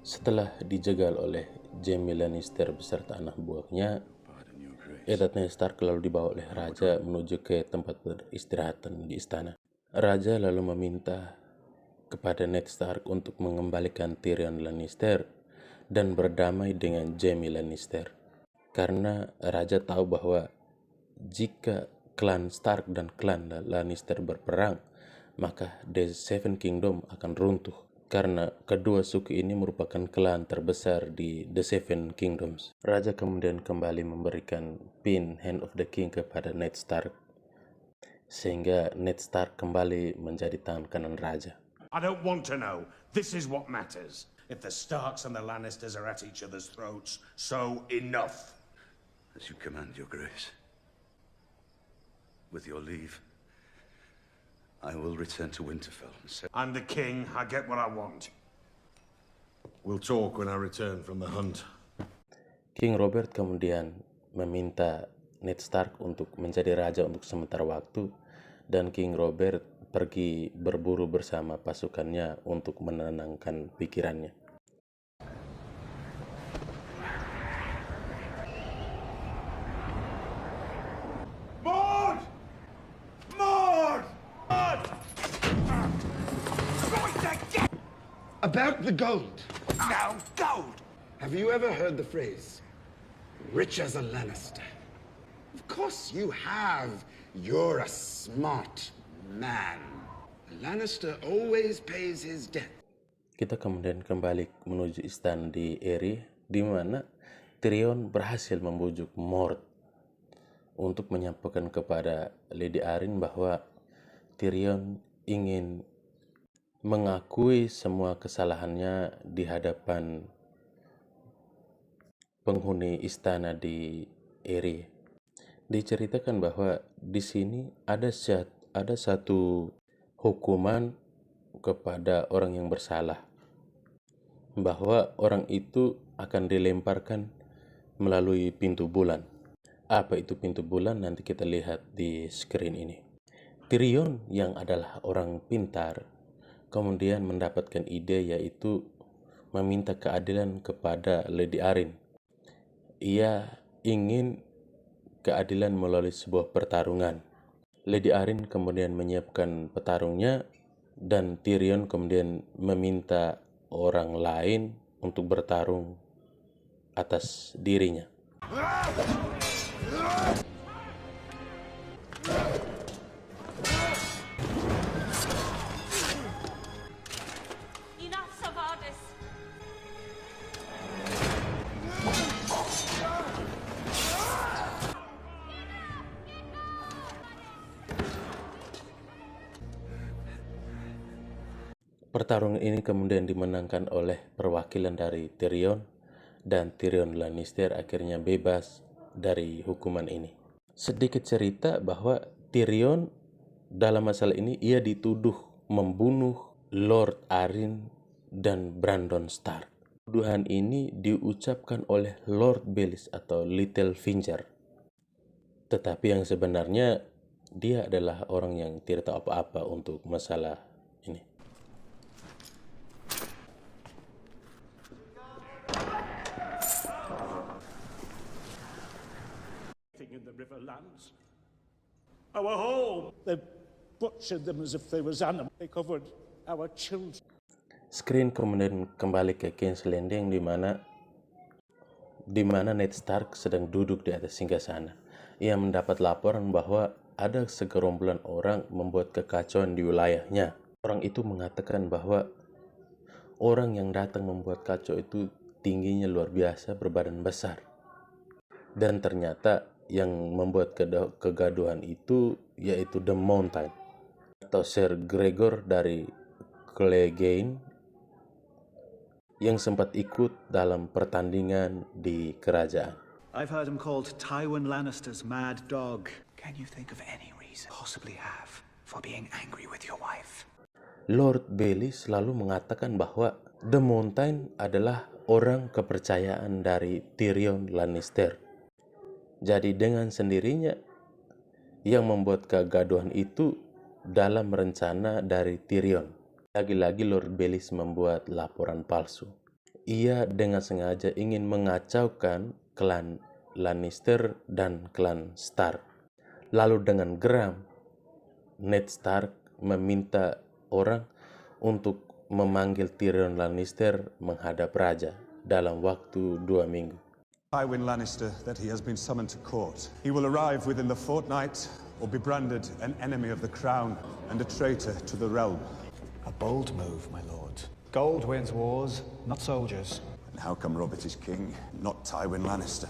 Setelah dijegal oleh Jaime Lannister beserta anak buahnya, Eddard Ned Stark lalu dibawa oleh Raja menuju ke tempat beristirahatan di istana. Raja lalu meminta kepada Ned Stark untuk mengembalikan Tyrion Lannister dan berdamai dengan Jaime Lannister. Karena Raja tahu bahwa jika klan Stark dan klan Lannister berperang, maka The Seven Kingdom akan runtuh. Karena kedua suku ini merupakan klan terbesar di The Seven Kingdoms. Raja kemudian kembali memberikan pin Hand of the King kepada Ned Stark, sehingga Ned Stark kembali menjadi tangan kanan Raja. I don't want to know. This is what matters. If the Starks and the Lannisters are at each other's throats, so enough. As you command, Your Grace. With your leave, I will return to Winterfell and say... I'm the king. I get what I want. We'll talk when I return from the hunt. King Robert kemudian meminta Ned Stark untuk menjadi raja untuk sementara waktu, dan King Robert pergi berburu bersama pasukannya untuk menenangkan pikirannya. Maud! Maud! Maud! About the gold. No, gold! Have you ever heard the phrase, rich as a Lannister? Of course you have. You're a smart man. A Lannister always pays his debt. Kita kemudian kembali menuju istana di Eyrie, di mana Tyrion berhasil membujuk Mord untuk menyampaikan kepada Lady Arryn bahwa Tyrion ingin mengakui semua kesalahannya di hadapan penghuni istana di Eyrie. Diceritakan bahwa di sini ada satu hukuman kepada orang yang bersalah, bahwa orang itu akan dilemparkan melalui pintu bulan. Apa itu pintu bulan? Nanti kita lihat di screen ini. Tyrion yang adalah orang pintar kemudian mendapatkan ide, yaitu meminta keadilan kepada Lady Arryn. Ia ingin keadilan melalui sebuah pertarungan. Lady Arryn kemudian menyiapkan petarungnya, dan Tyrion kemudian meminta orang lain untuk bertarung atas dirinya. Enough, Savardis. Pertarungan ini kemudian dimenangkan oleh perwakilan dari Tyrion, dan Tyrion Lannister akhirnya bebas dari hukuman ini. Sedikit cerita bahwa Tyrion dalam masalah ini ia dituduh membunuh Lord Arryn dan Brandon Stark. Tuduhan ini diucapkan oleh Lord Baelish atau Littlefinger. Tetapi yang sebenarnya dia adalah orang yang tidak tahu apa-apa untuk masalah ini. In the Riverlands. Our home. They butchered them as if they was animals. They covered our children. Screen kemudian kembali ke King's Landing di mana Ned Stark sedang duduk di atas singgasana. Ia mendapat laporan bahwa ada segerombolan orang membuat kekacauan di wilayahnya. Orang itu mengatakan bahwa orang yang datang membuat kacau itu tingginya luar biasa, berbadan besar. Dan ternyata yang membuat kegaduhan itu yaitu The Mountain atau Sir Gregor dari Clegane yang sempat ikut dalam pertandingan di kerajaan. I've heard him called Tywin Lannister's mad dog. Can you think of any reason possibly have for being angry with your wife? Lord Baelish selalu mengatakan bahwa The Mountain adalah orang kepercayaan dari Tyrion Lannister. Jadi dengan sendirinya yang membuat kegaduhan itu dalam rencana dari Tyrion. Lagi-lagi Lord Baelish membuat laporan palsu. ia dengan sengaja ingin mengacaukan klan Lannister dan klan Stark. Lalu dengan geram, Ned Stark meminta orang untuk memanggil Tyrion Lannister menghadap raja dalam waktu 2 minggu. Tywin Lannister that he has been summoned to court. He will arrive within the fortnight or be branded an enemy of the crown and a traitor to the realm. A bold move, my lord. Gold wins wars, not soldiers. And how come Robert is king, not Tywin Lannister?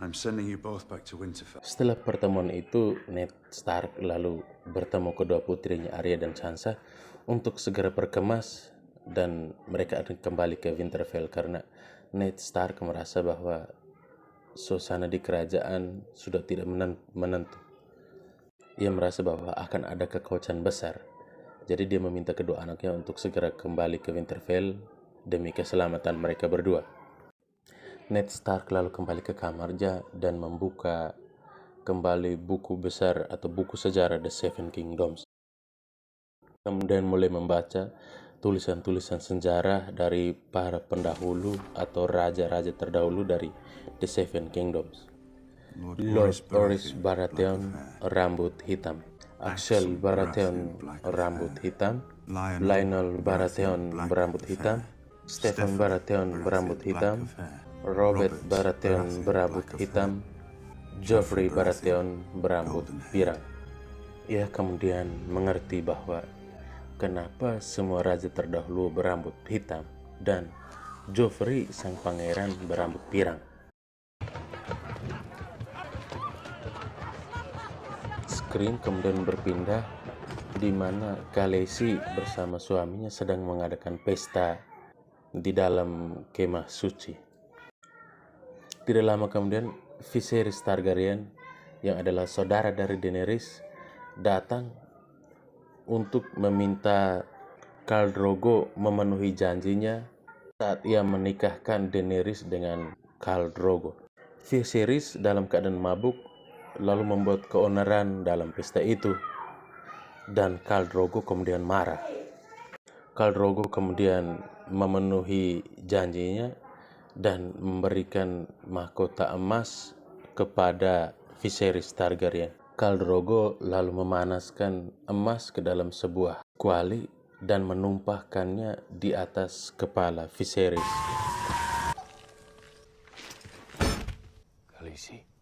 I'm sending you both back to Winterfell. Setelah pertemuan itu, Ned Stark lalu bertemu kedua putrinya Arya dan Sansa untuk segera berkemas dan mereka akan kembali ke Winterfell karena Ned Stark merasa bahwa suasana di kerajaan sudah tidak menentu. Ia merasa bahwa akan ada kekacauan besar. Jadi dia meminta kedua anaknya untuk segera kembali ke Winterfell demi keselamatan mereka berdua. Ned Stark lalu kembali ke kamarnya dan membuka kembali buku besar atau buku sejarah The Seven Kingdoms. Kemudian mulai membaca tulisan-tulisan sejarah dari para pendahulu atau raja-raja terdahulu dari The Seven Kingdoms. Lord Oris Baratheon, rambut hitam. Axel Baratheon, rambut hitam. Lionel Baratheon, berambut hitam. Stephen Baratheon, berambut hitam. Robert Baratheon, berambut hitam. Joffrey Baratheon, berambut pirang. Ia kemudian mengerti bahwa kenapa semua raja terdahulu berambut hitam dan Joffrey sang pangeran berambut pirang. Screen kemudian berpindah di mana Khaleesi bersama suaminya sedang mengadakan pesta di dalam kemah suci. Tidak lama kemudian, Viserys Targaryen yang adalah saudara dari Daenerys datang untuk meminta Khal Drogo memenuhi janjinya saat ia menikahkan Daenerys dengan Khal Drogo. Viserys dalam keadaan mabuk lalu membuat keonaran dalam pesta itu dan Khal Drogo kemudian marah. Khal Drogo kemudian memenuhi janjinya dan memberikan mahkota emas kepada Viserys Targaryen. Khal Drogo lalu memanaskan emas ke dalam sebuah kuali dan menumpahkannya di atas kepala Viserys. Khaleesi.